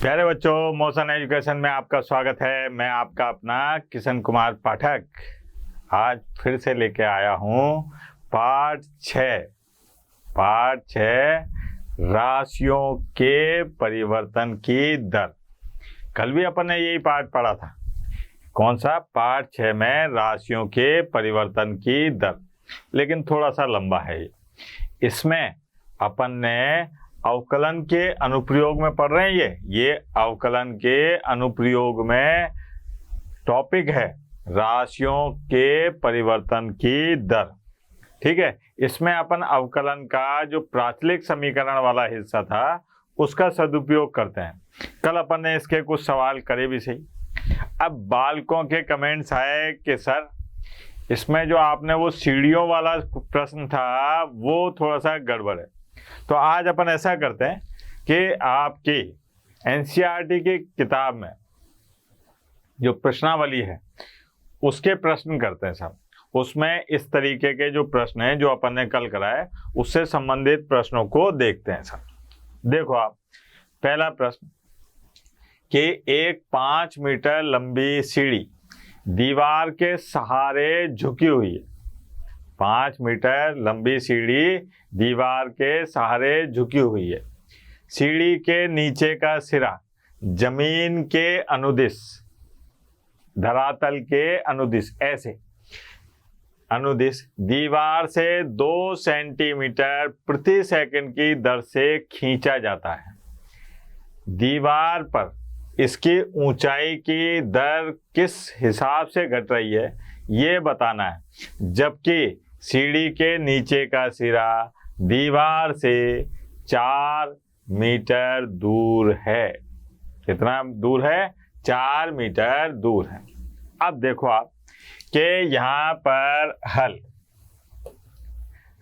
प्यारे बच्चों, motion education में आपका स्वागत है। मैं आपका अपना किशन कुमार पाठक आज फिर से लेके आया हूँ पाठ 6 राशियों के परिवर्तन की दर। कल भी अपन ने यही पाठ पढ़ा था। कौन सा? पाठ 6 में राशियों के परिवर्तन की दर, लेकिन थोड़ा सा लंबा है। इसमें अपन ने अवकलन के अनुप्रयोग में पढ़ रहे हैं। ये अवकलन के अनुप्रयोग में टॉपिक है राशियों के परिवर्तन की दर। ठीक है, इसमें अपन अवकलन का जो प्राचलिक समीकरण वाला हिस्सा था उसका सदुपयोग करते हैं। कल अपन ने इसके कुछ सवाल करे भी सही। अब बालकों के कमेंट्स आए कि सर इसमें जो आपने वो सीढ़ियों वाला प्रश्न था वो थोड़ा सा गड़बड़ है। तो आज अपन ऐसा करते हैं कि आपकी एनसीईआरटी की किताब में जो प्रश्नावली है उसके प्रश्न करते हैं सब। उसमें इस तरीके के जो प्रश्न हैं जो अपन ने कल कराए उससे संबंधित प्रश्नों को देखते हैं सब। देखो आप, पहला प्रश्न कि एक 5 मीटर लंबी सीढ़ी दीवार के सहारे झुकी हुई है। 5 मीटर लंबी सीढ़ी दीवार के सहारे झुकी हुई है। सीढ़ी के नीचे का सिरा जमीन के अनुदिश, धरातल के अनुदिश, ऐसे अनुदिश दीवार से 2 सेंटीमीटर प्रति सेकंड की दर से खींचा जाता है। दीवार पर इसकी ऊंचाई की दर किस हिसाब से घट रही है ये बताना है। जबकि सीढ़ी के नीचे का सिरा दीवार से 4 मीटर दूर है। कितना दूर है? 4 मीटर दूर है। अब देखो आप कि यहाँ पर हल,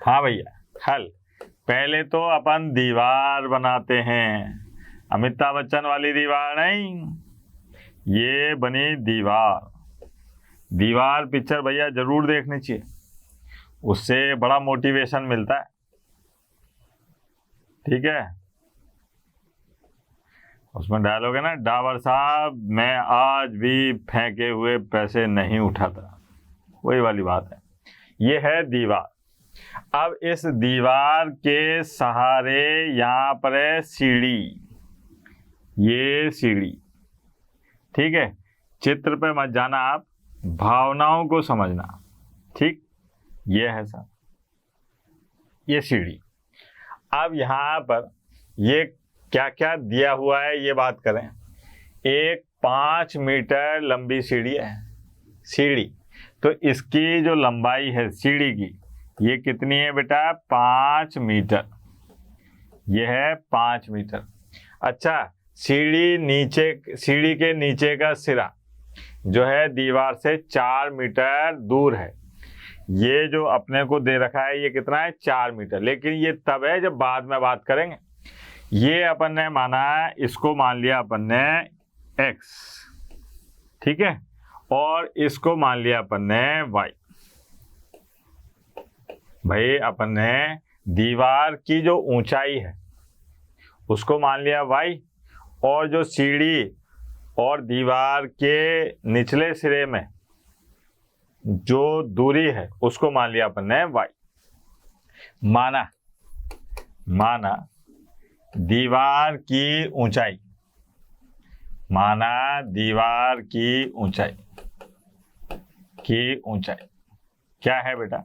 हाँ भैया हल, पहले तो अपन दीवार बनाते हैं। अमिताभ बच्चन वाली दीवार नहीं, ये बनी दीवार। दीवार पिक्चर भैया जरूर देखनी चाहिए, उससे बड़ा मोटिवेशन मिलता है। ठीक है, उसमें डायलॉग है ना, डावर साहब मैं आज भी फेंके हुए पैसे नहीं उठाता, वही वाली बात है। ये है दीवार। अब इस दीवार के सहारे यहाँ पर है सीढ़ी, ये सीढ़ी। ठीक है, चित्र पे मत जाना आप, भावनाओं को समझना। ठीक, ये है सर, ये सीढ़ी। अब यहाँ पर ये क्या क्या दिया हुआ है ये बात करें। एक 5 मीटर लंबी सीढ़ी है। सीढ़ी तो इसकी जो लंबाई है सीढ़ी की, ये कितनी है बेटा? 5 मीटर। ये है 5 मीटर। अच्छा, सीढ़ी के नीचे का सिरा जो है दीवार से 4 मीटर दूर है। ये जो अपने को दे रखा है ये कितना है? 4 मीटर। लेकिन ये तब है जब बाद में बात करेंगे। ये अपन ने माना, इसको मान लिया अपन ने x, ठीक है, और इसको मान लिया अपन ने y। भाई अपन ने दीवार की जो ऊंचाई है उसको मान लिया y, और जो सीढ़ी और दीवार के निचले सिरे में जो दूरी है उसको मान लिया अपन ने y। माना दीवार की ऊंचाई, माना दीवार की ऊंचाई क्या है बेटा?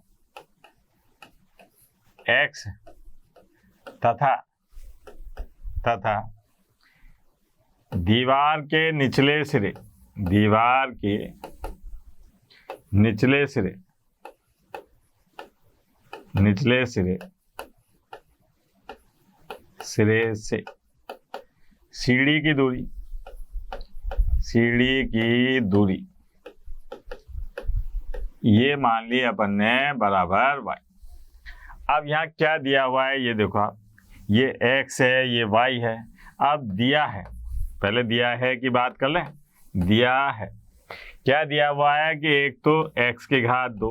x तथा दीवार के निचले सिरे, सिरे से सीढ़ी की दूरी, ये मान ली अपन ने बराबर y। अब यहाँ क्या दिया हुआ है ये देखो आप, ये x है, ये y है। अब दिया है, पहले दिया है की बात कर लें। दिया है, क्या दिया हुआ है कि एक तो x की घात 2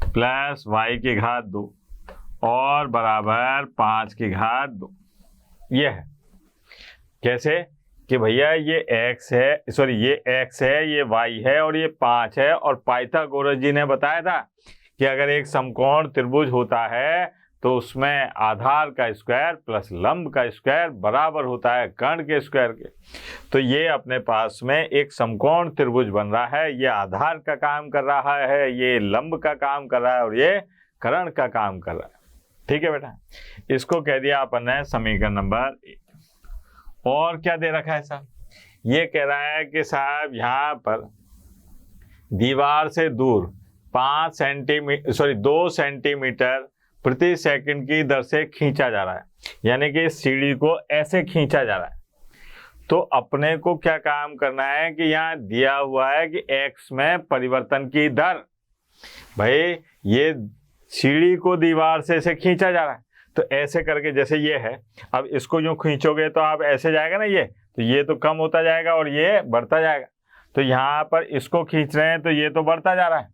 प्लस y की घात 2 और बराबर 5 की घात 2। ये है। कैसे कि भैया ये x है, सॉरी ये x है, ये y है और ये 5 है, और पाइथागोरस जी ने बताया था कि अगर एक समकोण त्रिभुज होता है तो उसमें आधार का स्क्वायर प्लस लंब का स्क्वायर बराबर होता है कर्ण के स्क्वायर के। तो ये अपने पास में एक समकोण त्रिभुज बन रहा है, ये आधार का काम कर रहा है, ये लंब का काम कर रहा है और ये कर्ण का काम कर रहा है। ठीक है बेटा, इसको कह दिया अपन ने समीकरण नंबर 1। और क्या दे रखा है साहब, ये कह रहा है कि साहब यहाँ पर दीवार से दूर 2 सेंटीमीटर प्रति सेकंड की दर से खींचा जा रहा है, यानी कि सीढ़ी को ऐसे खींचा जा रहा है। तो अपने को क्या काम करना है कि यहाँ दिया हुआ है कि x में परिवर्तन की दर, भाई ये सीढ़ी को दीवार से ऐसे खींचा जा रहा है, तो ऐसे करके जैसे ये है, अब इसको यूं खींचोगे तो आप ऐसे जाएगा ना, तो ये तो कम होता जाएगा और ये बढ़ता जाएगा। तो यहाँ पर इसको खींच रहे हैं तो ये तो बढ़ता जा रहा है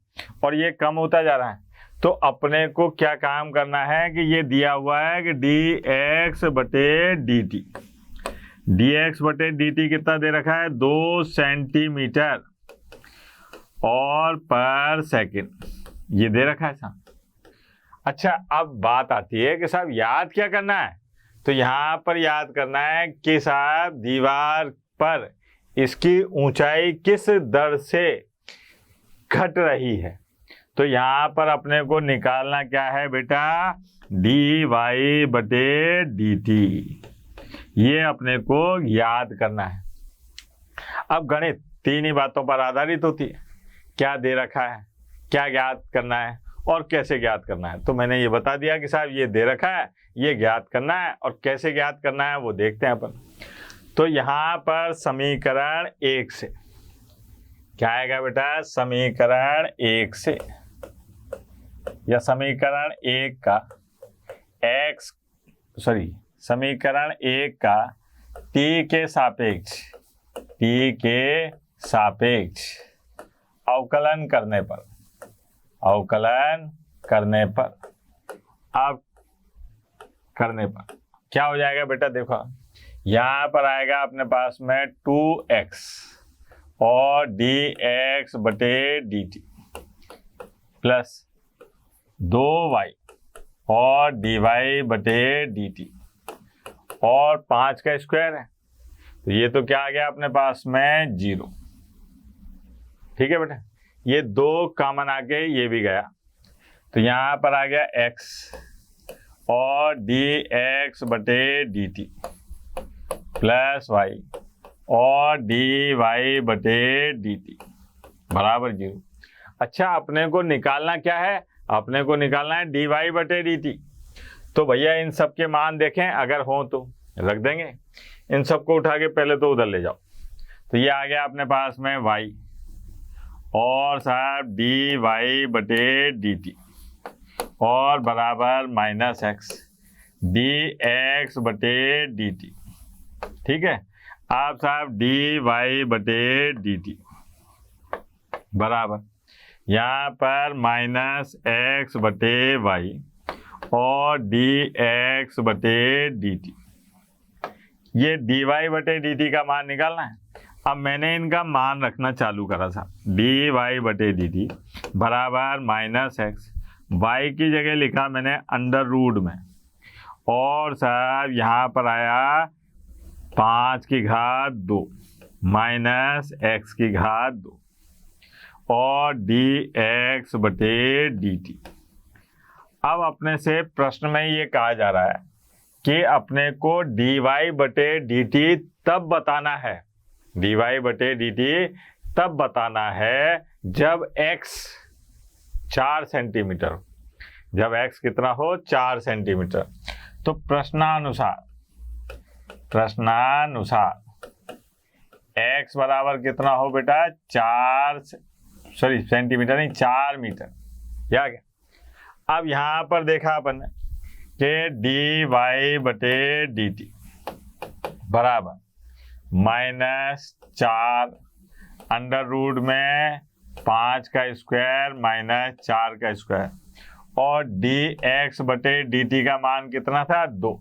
और ये कम होता जा रहा है। तो अपने को क्या काम करना है कि ये दिया हुआ है कि dx बटे dt, dx बटे dt कितना दे रखा है, 2 सेंटीमीटर और पर सेकंड, ये दे रखा है साहब। अच्छा, अब बात आती है कि साहब याद क्या करना है, तो यहाँ पर याद करना है कि साहब दीवार पर इसकी ऊंचाई किस दर से घट रही है। तो यहाँ पर अपने को निकालना क्या है बेटा, dy बटे dt, ये अपने को याद करना है। अब गणित 3 ही बातों पर आधारित होती है, क्या दे रखा है, क्या ज्ञात करना है और कैसे ज्ञात करना है। तो मैंने ये बता दिया कि साहब ये दे रखा है, ये ज्ञात करना है, और कैसे ज्ञात करना है वो देखते हैं अपन। तो यहाँ पर समीकरण 1 से क्या आएगा बेटा, समीकरण 1 से या समीकरण 1 का समीकरण 1 का t के सापेक्ष अवकलन करने पर क्या हो जाएगा बेटा, देखो यहाँ पर आएगा अपने पास में 2x और dx बटे dt प्लस 2y और dy बटे dt और 5 का स्क्वायर है, तो ये तो क्या आ गया अपने पास में 0। ठीक है बेटा, ये 2 कॉमन आके ये भी गया, तो यहाँ पर आ गया x और dx बटे dt प्लस y और dy बटे dt बराबर 0। अच्छा, अपने को निकालना क्या है, अपने को निकालना है dy बटे dt। तो भैया इन सब के मान देखें, अगर हो तो रख देंगे, इन सबको उठा के पहले तो उधर ले जाओ। तो ये आ गया अपने पास में y और साहब dy बटे dt और बराबर माइनस x dx बटे dt। ठीक है, आप साहब dy बटे dt बराबर यहाँ पर माइनस x बटे y और dx बटे dt, ये dy बटे dt का मान निकालना है। अब मैंने इनका मान रखना चालू करा था, dy बटे dt बराबर माइनस x, y की जगह लिखा मैंने अंडर रूट में, और साहब यहाँ पर आया 5 की घात 2 माइनस x की घात 2 और dx बटे dt। अब अपने से प्रश्न में ये कहा जा रहा है कि अपने को dy बटे dt तब बताना है, dy बटे dt तब बताना है जब x 4 सेंटीमीटर, जब x कितना हो 4 सेंटीमीटर। तो प्रश्नानुसार x बराबर कितना हो बेटा, 4 सेंटीमीटर नहीं 4 मीटर, या क्या। अब यहाँ पर देखा अपन ने कि dy बटे dt बराबर माइनस 4 अंडर रूट में 5 का स्क्वायर माइनस 4 का स्क्वायर, और dx बटे dt का मान कितना था, 2,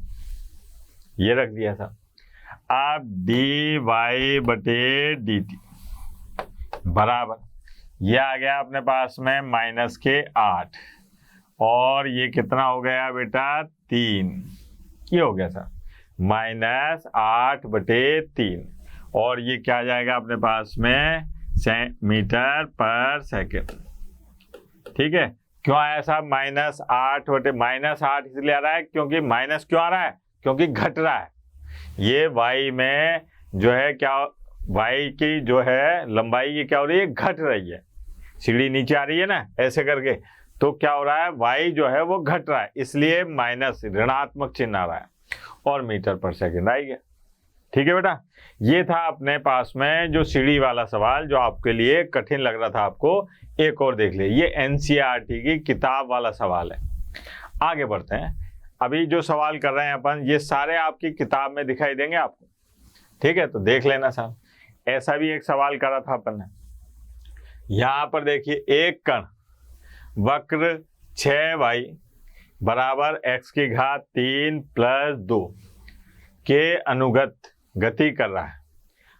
ये रख दिया था। अब डी वाई बटे डी टी बराबर, ये आ गया अपने पास में माइनस के 8 और ये कितना हो गया बेटा 3, ये हो गया सर माइनस 8 बटे 3 और ये क्या आ जाएगा अपने पास में मीटर पर सेकेंड। ठीक है, क्यों आया साहब -8 बटे -8 इसलिए आ रहा है क्योंकि माइनस क्यों आ रहा है, क्योंकि घट रहा है। ये y में जो है क्या, y की जो है लंबाई ये क्या हो रही है, घट रही है। सीढ़ी नीचे आ रही है ना ऐसे करके, तो क्या हो रहा है y जो है वो घट रहा है, इसलिए माइनस ऋणात्मक चिन्ह आ रहा है और मीटर पर सेकेंड आ गया। ठीक है बेटा, ये था अपने पास में जो सीढ़ी वाला सवाल जो आपके लिए कठिन लग रहा था आपको। एक और देख ले, ये एनसीईआरटी की किताब वाला सवाल है। आगे बढ़ते हैं, अभी जो सवाल कर रहे हैं अपन ये सारे आपकी किताब में दिखाई देंगे आपको। ठीक है, तो देख लेना साहब। ऐसा भी एक सवाल करा था अपन ने, यहाँ पर देखिए एक कण वक्र 6y बराबर x की घात 3 + 2 के अनुगत गति कर रहा है।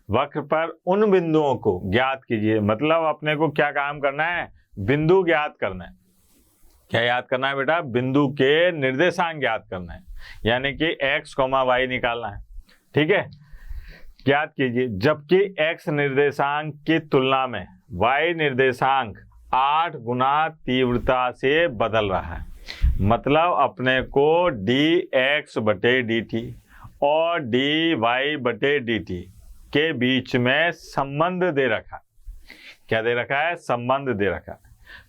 वक्र पर उन बिंदुओं को ज्ञात कीजिए, मतलब अपने को क्या काम करना है, बिंदु ज्ञात करना है। क्या याद करना है बेटा, बिंदु के निर्देशांक ज्ञात करना है, यानी कि x, y निकालना है। ठीक है, ज्ञात कीजिए जबकि x निर्देशांक की तुलना में y निर्देशांक 8 गुना तीव्रता से बदल रहा है। मतलब अपने को dx बटे dt और dy बटे dt के बीच में संबंध दे रखा। क्या दे रखा है, संबंध दे रखा।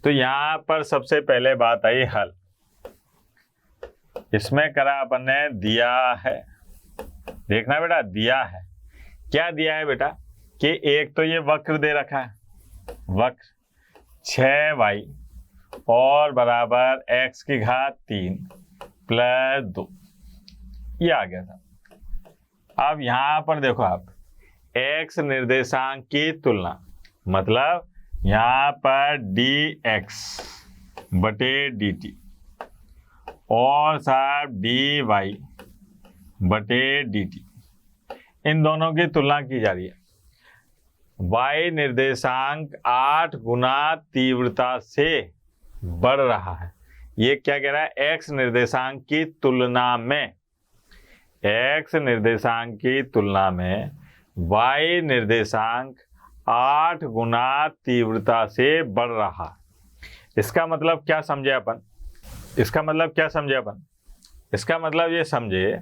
तो यहाँ पर सबसे पहले बात आई हल। इसमें करा अपन ने दिया है, देखना बेटा दिया है, क्या दिया है बेटा कि एक तो ये वक्र दे रखा है, वक्र 6y और बराबर x की घात 3 + 2, ये आ गया था। अब यहाँ पर देखो आप x निर्देशांक की तुलना, मतलब यहाँ पर dx बटे dt और साहब dy बटे dt, इन दोनों की तुलना की जा रही है। y निर्देशांक 8 गुना तीव्रता से बढ़ रहा है। ये क्या कह रहा है, x निर्देशांक की तुलना में, x निर्देशांक की तुलना में y निर्देशांक 8 गुना तीव्रता से बढ़ रहा। इसका मतलब क्या समझे अपन, इसका मतलब क्या समझे अपन, इसका मतलब ये समझे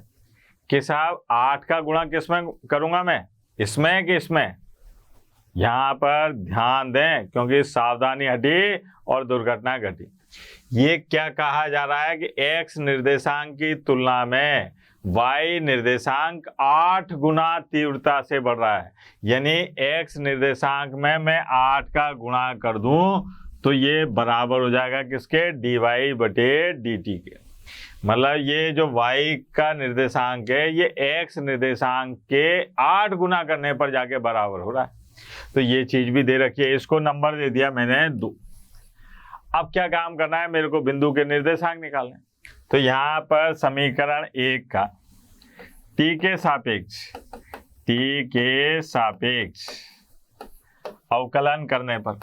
कि साहब 8 का गुणा किसमें करूंगा मैं, इसमें कि इसमें। यहाँ पर ध्यान दें क्योंकि सावधानी हटी और दुर्घटना घटी। ये क्या कहा जा रहा है कि x निर्देशांक की तुलना में y निर्देशांक 8 गुना तीव्रता से बढ़ रहा है। यानी x निर्देशांक में मैं 8 का गुणा कर दूं तो ये बराबर हो जाएगा किसके, dy बटे dt के। मतलब ये जो y का निर्देशांक है ये x निर्देशांक के 8 गुना करने पर जाके बराबर हो रहा है। तो ये चीज भी दे रखी है, इसको नंबर दे दिया मैंने 2। अब क्या काम करना है, मेरे को बिंदु के निर्देशांक निकालने। तो यहाँ पर समीकरण 1 का t के सापेक्ष अवकलन करने पर,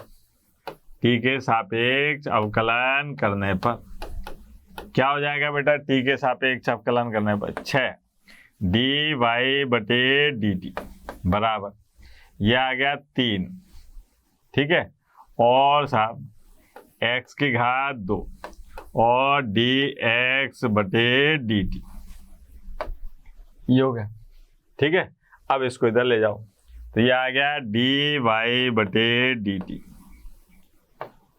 t के सापेक्ष अवकलन करने पर क्या हो जाएगा बेटा, t के सापेक्ष अवकलन करने पर 6 dy बटे dt बराबर, यह आ गया 3। ठीक है, और साहब x की घात 2 और dx बटे dt, ये हो गया। ठीक है, अब इसको इधर ले जाओ तो ये आ गया dy बटे dt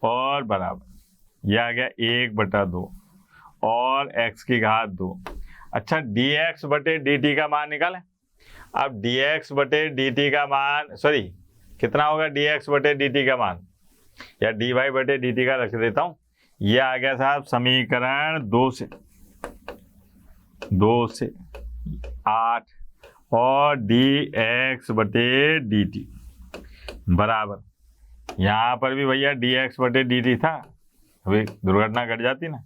और बराबर, ये आ गया 1/2 और x की घात 2। अच्छा, dx बटे dt का मान निकालें। अब dx बटे dt का मान, सॉरी कितना होगा dx बटे dt का मान, या dy बटे dt का रख देता हूँ। ये आ गया साहब समीकरण 2 से 8 और dx बटे dt बराबर, यहाँ पर भी भैया dx बटे dt था, अभी दुर्घटना घट जाती ना,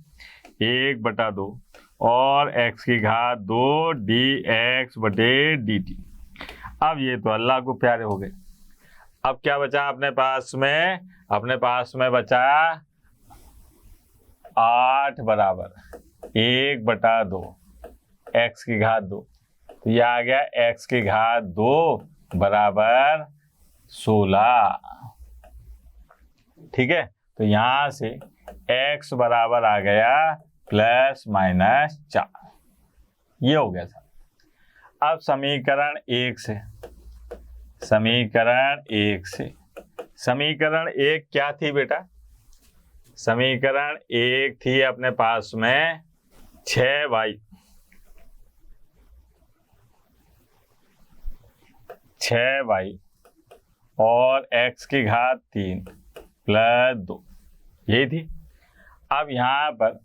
1/2 और x की घात 2 dx बटे dt अब ये तो अल्लाह को प्यारे हो गए। अब क्या बचा अपने पास में? अपने पास में बचा 8 बराबर 1/2 x की घात 2। तो ये आ गया x की घात 2 बराबर 16। ठीक है, तो यहां से x बराबर आ गया ±4। ये हो गया था। अब समीकरण 1 से, समीकरण 1 क्या थी बेटा? समीकरण 1 थी अपने पास में 6y 6y और x की घात 3 + 2, यही थी। अब यहाँ पर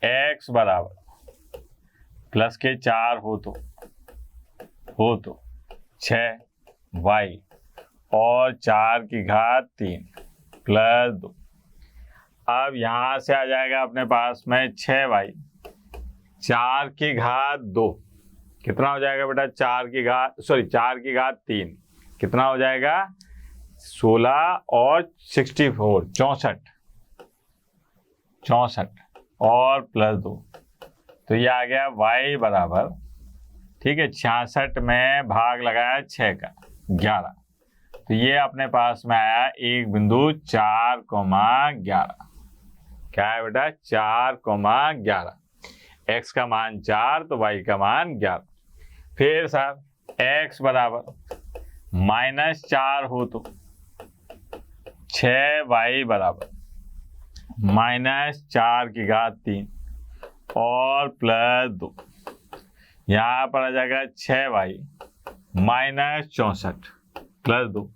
x बराबर प्लस के 4 हो तो 6y और 4 की घात 3 + 2। अब यहाँ से आ जाएगा अपने पास में 6y 4 की घात 2 कितना हो जाएगा बेटा? 4 की घात 3 कितना हो जाएगा? 16 और 64 64 और +2, तो ये आ गया y बराबर, ठीक है, 66 में भाग लगाया 6 का 11, तो ये अपने पास में आया 1.4,11। क्या है बेटा? 4,11। x का मान 4 तो y का मान 11। फिर सर x बराबर -4 हो तो 6y बराबर -4 की घात 3 और +2, यहाँ पर आ जाएगा 6y -64 + 2,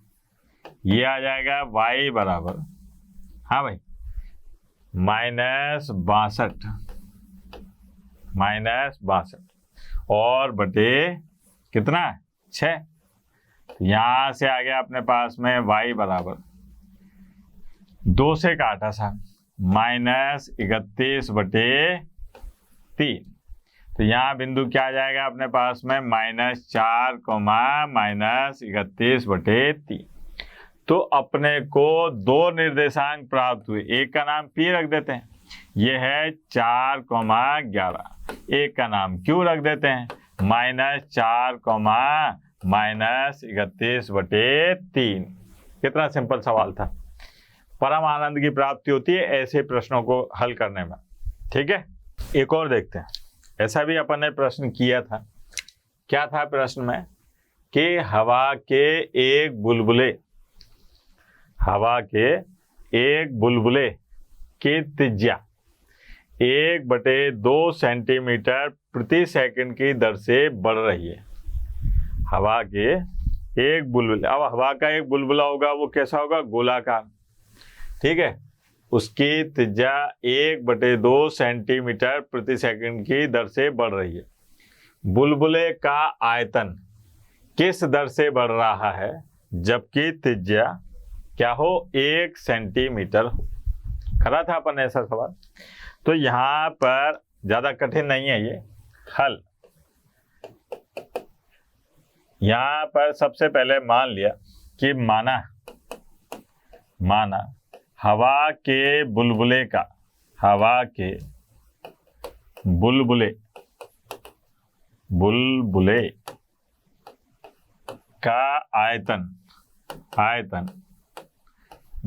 ये आ जाएगा y बराबर, हाँ भाई, -62 और बटे कितना? 6। यहाँ से आ गया अपने पास में y बराबर 2 से काटा सा -31/3, तो यहाँ बिंदु क्या आ जाएगा अपने पास में? -4, -31/3। तो अपने को 2 निर्देशांक प्राप्त हुए। एक का नाम P रख देते हैं, ये है 4,11। एक का नाम Q रख देते हैं, -4, -31/3। कितना सिंपल सवाल था। परम आनंद की प्राप्ति होती है ऐसे प्रश्नों को हल करने में। ठीक है, एक और देखते हैं। ऐसा भी अपन ने प्रश्न किया था। क्या था प्रश्न में? कि हवा के एक बुलबुले की त्रिज्या 1/2 सेंटीमीटर प्रति सेकंड की दर से बढ़ रही है। हवा के एक बुलबुले, अब हवा का एक बुलबुला होगा, वो कैसा होगा? गोलाकार। ठीक है, उसकी त्रिज्या 1/2 सेंटीमीटर प्रति सेकंड की दर से बढ़ रही है। बुलबुले का आयतन किस दर से बढ़ रहा है जबकि त्रिज्या क्या हो? 1 सेंटीमीटर हो। करा था अपन ऐसा सवाल। तो यहाँ पर ज्यादा कठिन नहीं है ये हल। यहाँ पर सबसे पहले मान लिया कि माना हवा के बुलबुले का आयतन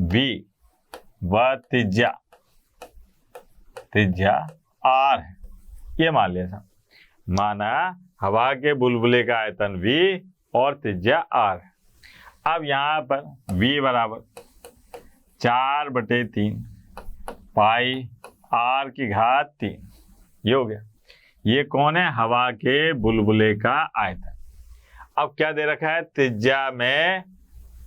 V व त्रिज्या R है। ये मान लिया था। माना हवा के बुलबुले का आयतन V और त्रिज्या R है। अब यहाँ पर V बराबर 4/3 पाई R की घात 3, ये हो गया। ये कौन है? हवा के बुलबुले का आयतन। अब क्या दे रखा है? त्रिज्या में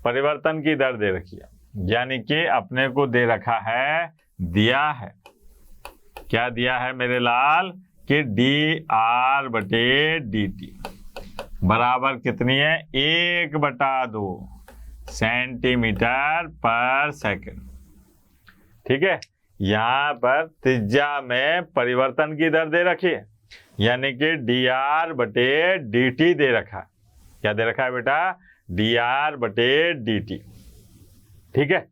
परिवर्तन की दर दे रखी है, यानी कि अपने को दे रखा है, दिया है, क्या दिया है मेरे लाल? कि dr/dt बराबर कितनी है? 1/2 सेंटीमीटर पर सेकंड। ठीक है, यहाँ पर त्रिज्या में परिवर्तन की दर दे रखी है, यानी कि dr/dt दे रखा। क्या दे रखा है बेटा, dr/dt। ठीक है।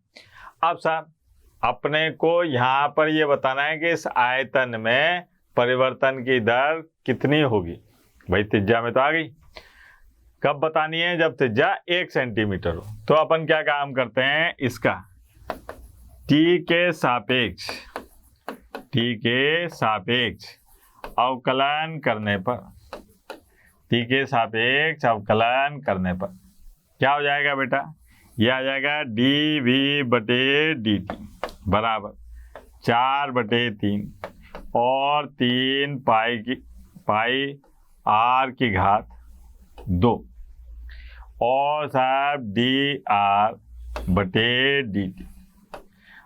अब साहब अपने को यहाँ पर ये बताना है कि इस आयतन में परिवर्तन की दर कितनी होगी। भाई त्रिज्या में तो आ गई, कब बतानी है, जब त्रिज्या 1 सेंटीमीटर हो। तो अपन क्या काम करते हैं, इसका t के सापेक्ष अवकलन करने पर, t के सापेक्ष अवकलन करने पर क्या हो जाएगा बेटा, यह आ जाएगा dv/dt बराबर 4/3 और 3 पाई r की घात 2 और साहब dr/dt।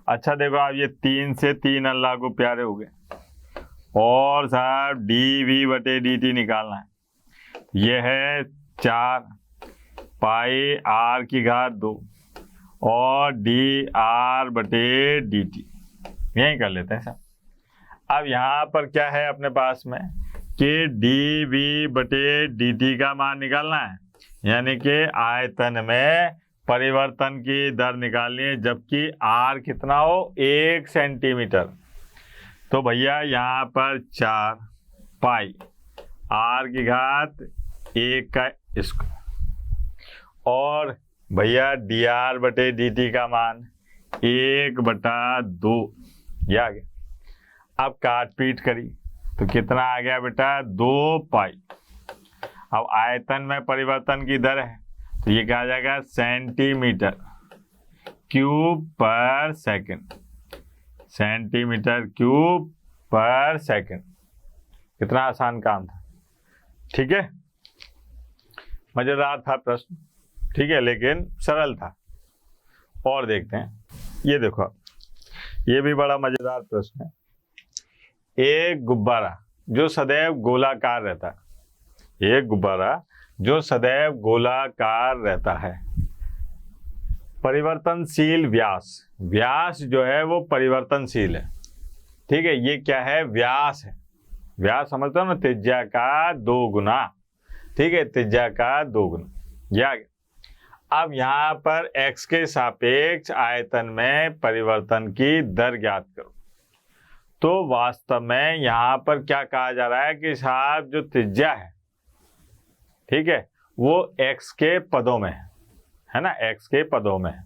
अच्छा देखो आप ये 3 से 3 अल्लाह को प्यारे हो गए और साहब dv/dt निकालना है। ये है 4 पाई r की घात 2 और dr/dt, यही कर लेते हैं सर। अब यहाँ पर क्या है अपने पास में कि dv/dt का मान निकालना है, यानी कि आयतन में परिवर्तन की दर निकालनी है, जबकि r कितना हो, 1 सेंटीमीटर। तो भैया यहाँ पर 4 पाई r की घात 1 का इसको और भैया dr/dt का मान 1/2, ये आ गया। अब काट पीट करी तो कितना आ गया बेटा, 2 पाई। अब आयतन में परिवर्तन की दर है तो ये क्या आ जाएगा, सेंटीमीटर क्यूब पर सेकंड, सेंटीमीटर क्यूब पर सेकंड। कितना आसान काम था, ठीक है, मजेदार था प्रश्न, ठीक है, लेकिन सरल था। और देखते हैं, ये देखो ये भी बड़ा मजेदार प्रश्न है। एक गुब्बारा जो सदैव गोलाकार रहता है, एक गुब्बारा जो सदैव गोलाकार रहता है, परिवर्तनशील व्यास, व्यास जो है वो परिवर्तनशील है, ठीक है, ये क्या है, व्यास है। व्यास समझते हो ना, त्रिज्या का 2 गुना, ठीक है, त्रिज्या का 2 गुना, ये आ गया। अब यहाँ पर x के सापेक्ष आयतन में परिवर्तन की दर ज्ञात करो। तो वास्तव में यहाँ पर क्या कहा जा रहा है कि साहब जो त्रिज्या है, ठीक है, वो x के पदों में है ना, x के पदों में है।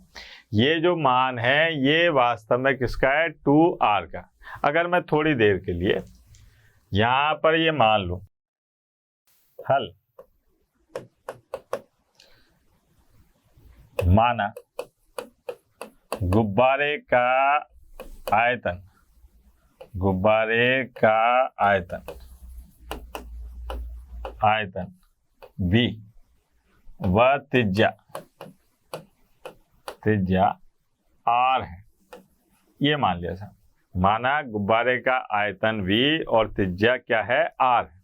ये जो मान है ये वास्तव में किसका है, 2r का। अगर मैं थोड़ी देर के लिए यहाँ पर ये मान लूं, हल माना गुब्बारे का आयतन, गुब्बारे का आयतन, आयतन v व त्रिज्या, त्रिज्या r है, ये मान लिया सर। माना गुब्बारे का आयतन v और त्रिज्या क्या है, r है,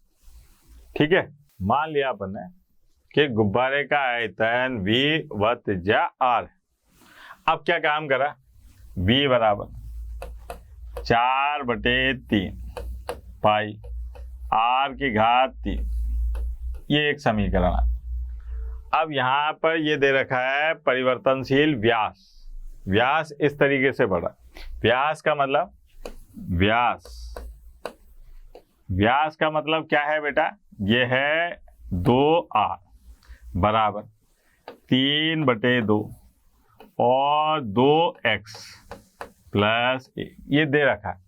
ठीक है। मान लिया अपन ने कि गुब्बारे का आयतन v व त्रिज्या r है। अब क्या काम करा, v बराबर 4/3 पाई r की घात 3, ये एक समीकरण है। अब यहाँ पर ये दे रखा है परिवर्तनशील व्यास, व्यास इस तरीके से बढ़ा, व्यास का मतलब, व्यास, व्यास का मतलब क्या है बेटा, ये है 2r बराबर 3/2 और 2x प्लस a, ये दे रखा है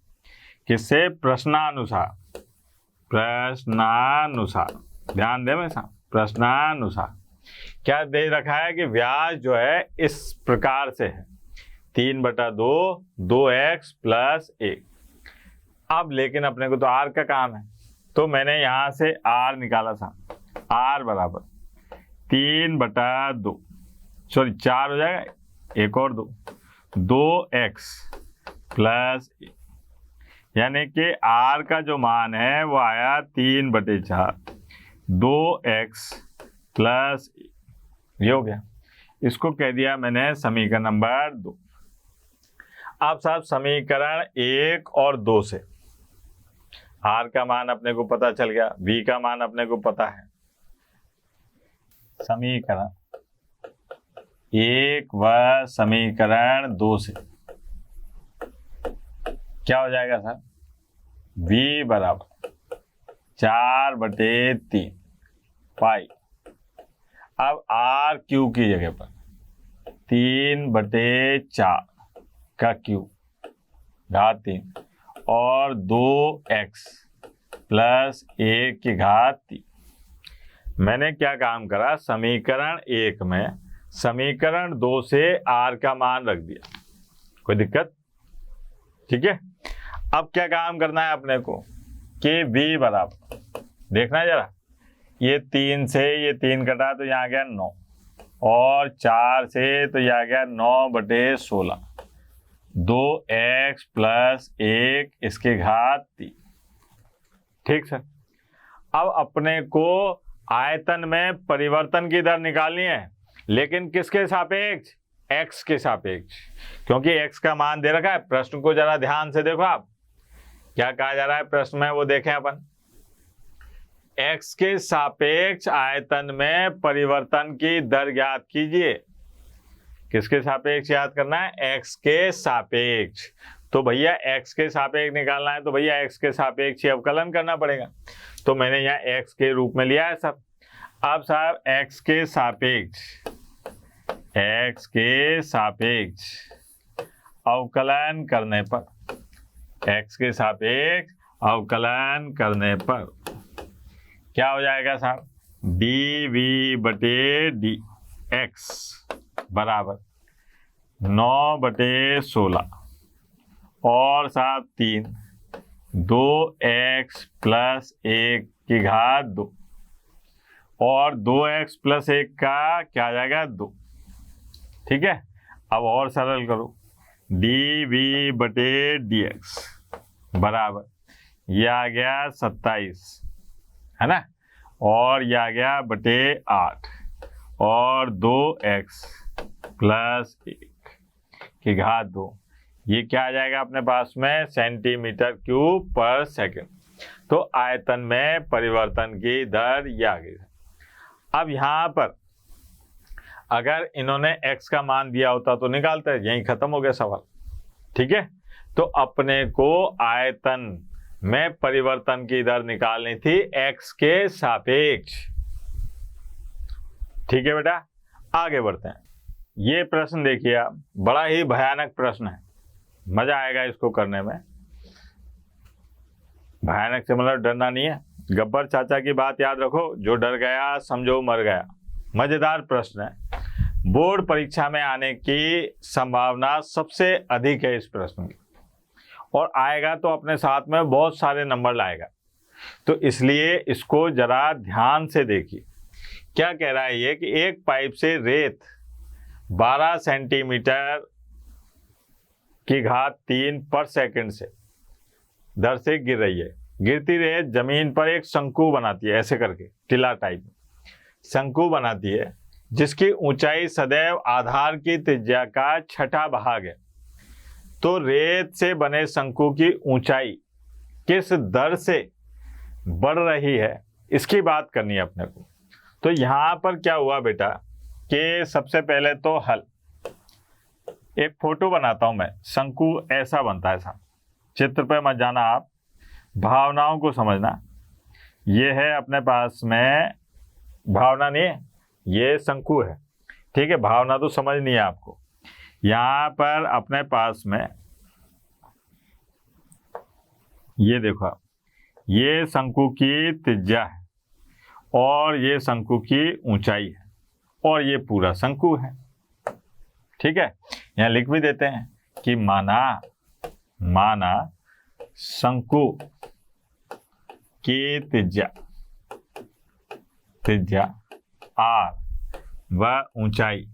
किससे, प्रश्नानुसार, प्रश्नानुसार, ध्यान दे मेरे साथ, प्रश्नानुसार क्या दे रखा है कि व्यास जो है इस प्रकार से है 3/2 2x प्लस a। अब लेकिन अपने को तो r का काम है, तो मैंने यहाँ से r निकाला था, r बराबर 3/2, सॉरी 4 हो जाएगा, एक और 2x प्लस a, यानी कि r का जो मान है वो आया 3/4 2x प्लस a, ये हो गया। इसको कह दिया मैंने समीकरण नंबर 2। अब साहब समीकरण 1 और 2 से r का मान अपने को पता चल गया, v का मान अपने को पता है, समीकरण 1 व समीकरण 2 से क्या हो जाएगा सर? v बराबर 4/3 पाई। अब r क्यू की जगह पर 3/4 का क्यूब घात 3 और 2x प्लस 1 की घात 3। मैंने क्या काम करा, समीकरण 1 में समीकरण 2 से r का मान रख दिया, कोई दिक्कत? ठीक है। अब क्या काम करना है अपने को कि v बराबर, देखना है जरा, ये 3 से ये 3 कटा तो यहाँ आ गया 9 और 4 से तो यहाँ आ गया 9/16, 2x प्लस 1 इसके घात 3। ठीक सर। अब अपने को आयतन में परिवर्तन की दर निकालनी है, लेकिन किसके सापेक्ष? x के सापेक्ष, क्योंकि x का मान दे रखा है। प्रश्न को जरा ध्यान से देखो, आप क्या कहा जा रहा है प्रश्न में वो देखें अपन। x के सापेक्ष आयतन में परिवर्तन की दर ज्ञात कीजिए। किसके सापेक्ष याद करना है? x के सापेक्ष। तो भैया x के सापेक्ष निकालना है तो भैया x के सापेक्ष ही अवकलन करना पड़ेगा। तो मैंने यहाँ x के रूप में लिया है सब। अब साहब x के सापेक्ष अवकलन करने पर, x के सापेक्ष अवकलन करने पर क्या हो जाएगा साहब? dv/dx बराबर 9/16 और साहब 3, 2x प्लस 1 की घात 2 और 2x प्लस 1 का क्या आ जाएगा? 2। ठीक है। अब और सरल करो, dv/dx बराबर ये आ गया 27, है ना, और ये आ गया /8 और 2x प्लस 1 की घात 2। ये क्या आ जाएगा अपने पास में? सेंटीमीटर क्यूब पर सेकंड। तो आयतन में परिवर्तन की दर ये आ गई। अब यहाँ पर अगर इन्होंने x का मान दिया होता तो निकालते, यहीं खत्म हो गया सवाल। ठीक है। तो अपने को आयतन में परिवर्तन की दर निकालनी थी x के सापेक्ष। ठीक है बेटा, आगे बढ़ते हैं। ये प्रश्न देखिए आप, बड़ा ही भयानक प्रश्न है, मजा आएगा इसको करने में। भयानक से मतलब डरना नहीं है। गब्बर चाचा की बात याद रखो, जो डर गया समझो मर गया। मजेदार प्रश्न है, बोर्ड परीक्षा में आने की संभावना सबसे अधिक है इस प्रश्न की, और आएगा तो अपने साथ में बहुत सारे नंबर लाएगा। तो इसलिए इसको जरा ध्यान से देखिए। क्या कह रहा है ये कि एक पाइप से रेत 12 सेंटीमीटर की घात 3 पर सेकंड से दर से गिर रही है। गिरती रेत जमीन पर एक शंकु बनाती है, ऐसे करके टिला टाइप शंकु बनाती है, जिसकी ऊंचाई सदैव आधार की त्रिज्या का 6ठा भाग है। तो रेत से बने शंकु की ऊंचाई किस दर से बढ़ रही है, इसकी बात करनी है अपने को। तो यहाँ पर क्या हुआ बेटा कि सबसे पहले तो हल, एक फोटो बनाता हूं मैं। शंकु ऐसा बनता है साहब, चित्र पे मत जाना आप, भावनाओं को समझना। ये है अपने पास में, भावना नहीं है, ये शंकु है। ठीक है, भावना तो समझनी है आपको। यहाँ पर अपने पास में ये देखो आप, ये शंकु की त्रिज्या है और ये शंकु की ऊंचाई है और ये पूरा शंकु है। ठीक है, यहाँ लिख भी देते हैं कि माना शंकु की त्रिज्या r व ऊंचाई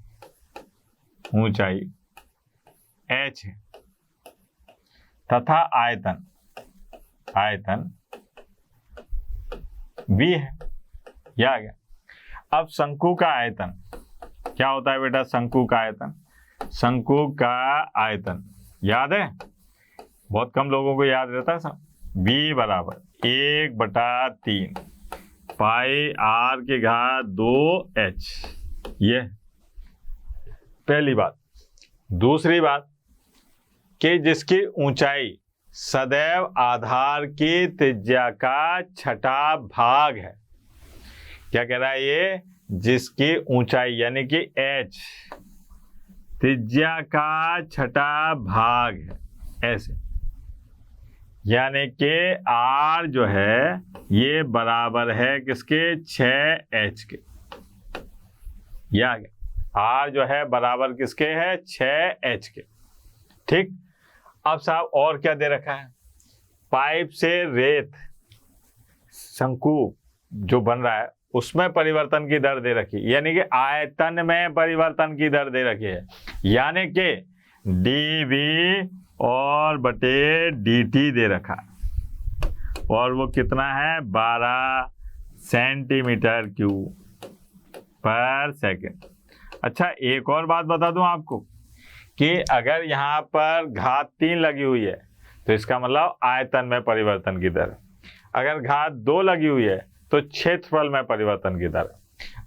h है तथा आयतन v है। यह आ गया। अब शंकु का आयतन क्या होता है बेटा? शंकु का आयतन याद है? बहुत कम लोगों को याद रहता है सब। v बराबर 1/3 पाई आर की घात 2h। ये पहली बात। दूसरी बात कि जिसकी ऊंचाई सदैव आधार की त्रिज्या का छठा भाग है। क्या कह रहा है ये? जिसकी ऊंचाई यानी कि h त्रिज्या का छठा भाग है, ऐसे। यानी कि r जो है ये बराबर है किसके? 6h के। या r जो है बराबर किसके है? 6h के। ठीक। अब साहब और क्या दे रखा है? पाइप से रेत शंकु जो बन रहा है उसमें परिवर्तन की दर दे रखी, यानी कि आयतन में परिवर्तन की दर दे रखी है, यानी कि dv और बटे dt दे रखा, और वो कितना है? 12 सेंटीमीटर क्यूब पर सेकंड। अच्छा, एक और बात बता दूं आपको कि अगर यहाँ पर घात 3 लगी हुई है तो इसका मतलब आयतन में परिवर्तन की दर। अगर घात 2 लगी हुई है तो क्षेत्रफल में परिवर्तन की दर।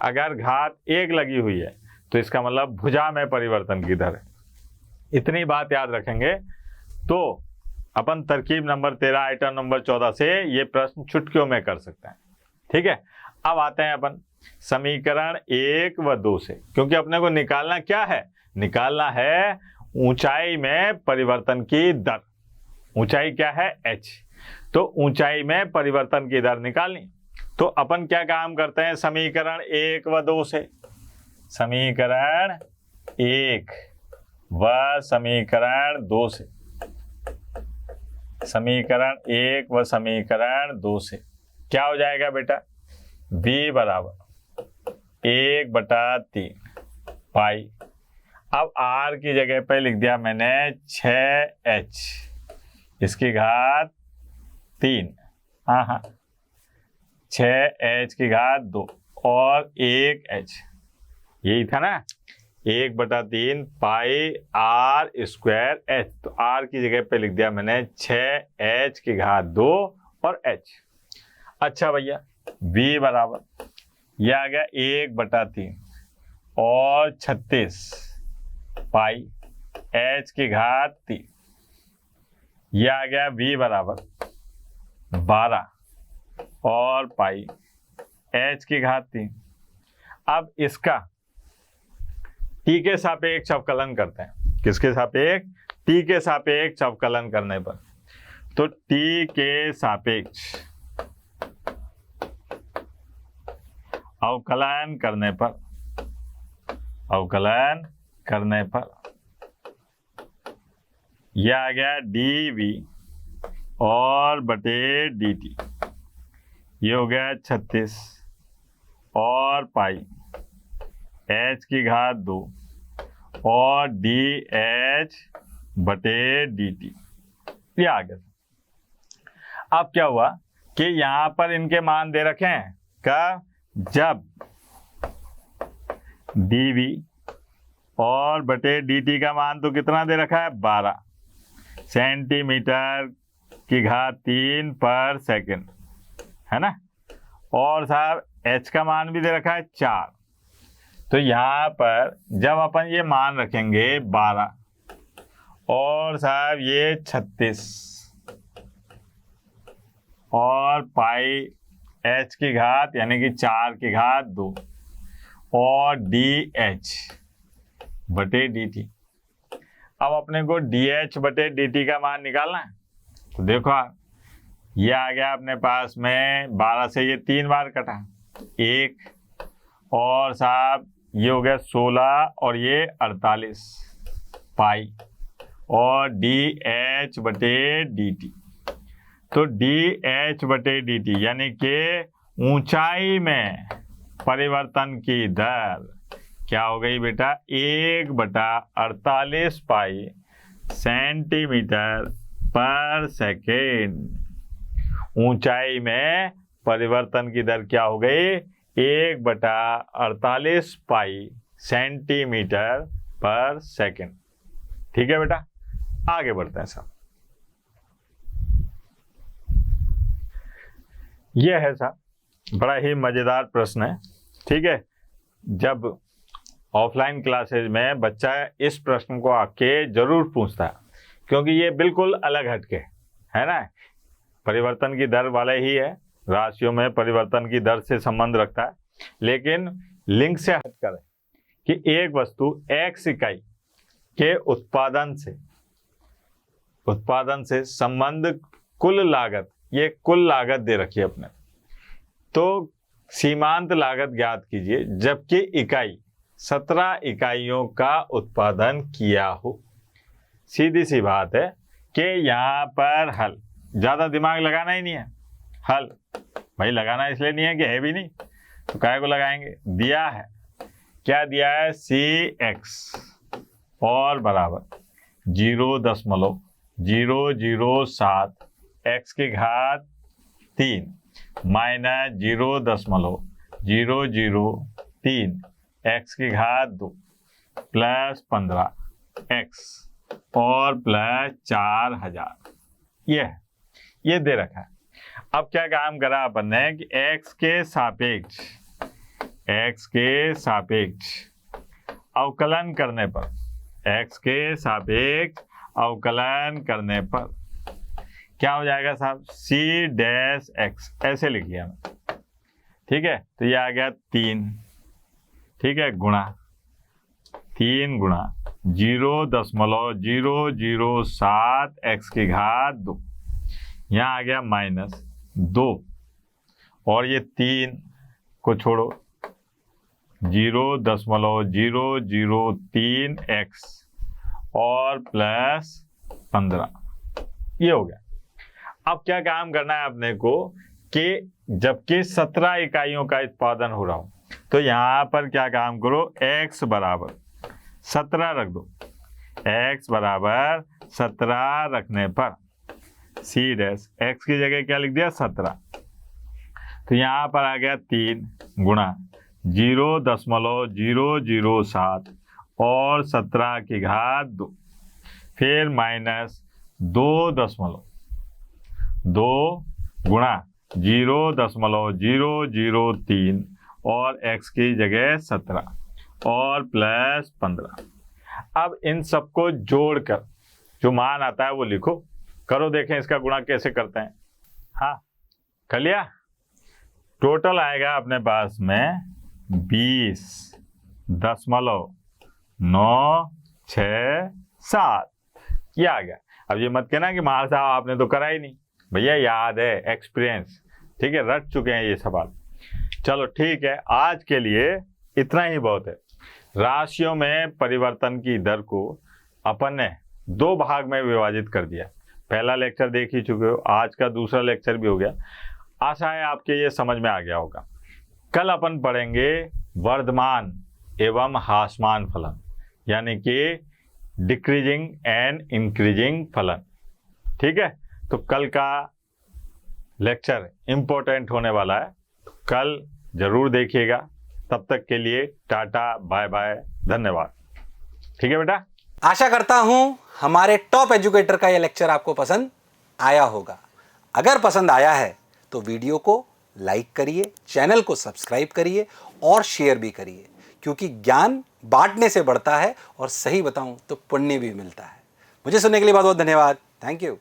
अगर घात 1 लगी हुई है तो इसका मतलब भुजा में परिवर्तन की दर। इतनी बात याद रखेंगे तो अपन तरकीब नंबर 13 आइटम नंबर 14 से ये प्रश्न चुटकियों में कर सकते हैं। ठीक है। अब आते हैं अपन समीकरण 1 व 2 से, क्योंकि अपने को निकालना क्या है? निकालना है ऊंचाई में परिवर्तन की दर। ऊंचाई क्या है? h। तो ऊंचाई में परिवर्तन की दर निकालनी, तो अपन क्या काम करते हैं समीकरण 1 व 2 से? समीकरण 1 व समीकरण 2 से। समीकरण 1 व समीकरण 2 से क्या हो जाएगा बेटा? v बराबर 1/3 पाई। अब r की जगह पे लिख दिया मैंने 6h इसकी घात 3। हाँ, 6h की घात 2 और 1h, यही था ना? 1/3 पाई r स्क्वायर h। तो r की जगह पे लिख दिया मैंने 6h की घात 2 और h। अच्छा भैया, v बराबर यह आ गया 1/3 और 36 पाई h की घात 3। यह आ गया v बराबर 12 और पाई h की घात 3। अब इसका t के सापेक्ष अवकलन करते हैं। किसके सापेक्ष? t के सापेक्ष अवकलन करने पर, तो t के सापेक्ष अवकलन करने पर यह आ गया dv और बटे dt। ये हो गया 36 और पाई h की घात 2 और dh बटे dt। ये आ गया। अब क्या हुआ कि यहाँ पर इनके मान दे रखे हैं का, जब dv और बटे dt का मान तो कितना दे रखा है? 12 सेंटीमीटर की घात 3 पर सेकंड, है ना? और साहब h का मान भी दे रखा है 4। तो यहाँ पर जब अपन ये मान रखेंगे 12 और साहब ये 36 और पाई h की घात यानी कि 4 की घात 2 और dh बटे dt। अब अपने को dh बटे dt का मान निकालना है। तो देखो ये आ गया अपने पास में 12 से ये 3 बार कटा 1 और साहब ये हो गया 16 और ये 48 पाई और dh बटे dt। तो dh बटे dt यानी कि ऊंचाई में परिवर्तन की दर क्या हो गई बेटा? 1/48 पाई सेंटीमीटर पर सेकेंड। ऊंचाई में परिवर्तन की दर क्या हो गई? 1/48 पाई सेंटीमीटर पर सेकेंड। ठीक है बेटा, आगे बढ़ते हैं साहब। यह है साहब बड़ा ही मज़ेदार प्रश्न है। ठीक है, जब ऑफलाइन क्लासेज में बच्चा इस प्रश्न को आके जरूर पूछता है, क्योंकि ये बिल्कुल अलग हटके है ना, परिवर्तन की दर वाले ही है, राशियों में परिवर्तन की दर से संबंध रखता है, लेकिन लिंक से हटकर है कि एक वस्तु x इकाई के उत्पादन से संबंध कुल लागत, ये कुल लागत दे रखी है अपने, तो सीमांत लागत ज्ञात कीजिए जबकि इकाई 17 इकाइयों का उत्पादन किया हो। सीधी सी बात है कि यहाँ पर हल, ज़्यादा दिमाग लगाना ही नहीं है। हल भाई लगाना इसलिए नहीं है कि है भी नहीं, तो काय को लगाएंगे। दिया है, क्या दिया है, CX और बराबर 0.007 x की घात 3 माइनस 0.003 x की घात 2 प्लस 15 x और प्लस 4000, ये दे रखा है। अब क्या काम करा अपन ने कि x के सापेक्ष अवकलन करने पर, x के सापेक्ष अवकलन करने पर क्या हो जाएगा साहब, C-X ऐसे लिख लिया मैं। ठीक है, तो ये आ गया 3, ठीक है, गुणा 3 गुणा 0.007 x की घात 2, यहाँ आ गया माइनस 2 और ये 3 को छोड़ो, 0.003 x और प्लस 15, ये हो गया। अब क्या काम करना है अपने को कि जबकि 17 इकाइयों का उत्पादन हो रहा हो, तो यहाँ पर क्या काम करो, x बराबर 17 रख दो। x बराबर 17 रखने पर C-X की जगह क्या लिख दिया, 17, तो यहाँ पर आ गया 3 गुणा 0.007 और 17 की घात 2, फिर माइनस 2 गुणा 0.003 और x की जगह 17 और प्लस 15। अब इन सबको जोड़कर जो मान आता है वो लिखो, करो, देखें इसका गुणा कैसे करते हैं। हाँ, कर लिया। टोटल आएगा अपने पास में 20.967, ये आ गया। अब ये मत कहना कि महाराज साहब आपने तो करा ही नहीं, भैया याद है, एक्सपीरियंस, ठीक है, रट चुके हैं ये सवाल। चलो ठीक है, आज के लिए इतना ही बहुत है। राशियों में परिवर्तन की दर को अपन ने 2 भाग में विभाजित कर दिया। पहला लेक्चर देख ही चुके हो, आज का दूसरा लेक्चर भी हो गया। आशा है आपके ये समझ में आ गया होगा। कल अपन पढ़ेंगे वर्धमान एवं ह्रासमान फलन, यानी कि डिक्रीजिंग एंड इंक्रीजिंग फलन। ठीक है, तो कल का लेक्चर इम्पोर्टेंट होने वाला है, तो कल जरूर देखिएगा। तब तक के लिए टाटा, बाय बाय, धन्यवाद। ठीक है बेटा, आशा करता हूं हमारे टॉप एजुकेटर का यह लेक्चर आपको पसंद आया होगा। अगर पसंद आया है तो वीडियो को लाइक करिए, चैनल को सब्सक्राइब करिए और शेयर भी करिए, क्योंकि ज्ञान बांटने से बढ़ता है और सही बताऊं तो पुण्य भी मिलता है। मुझे सुनने के लिए बहुत बहुत धन्यवाद। Thank you.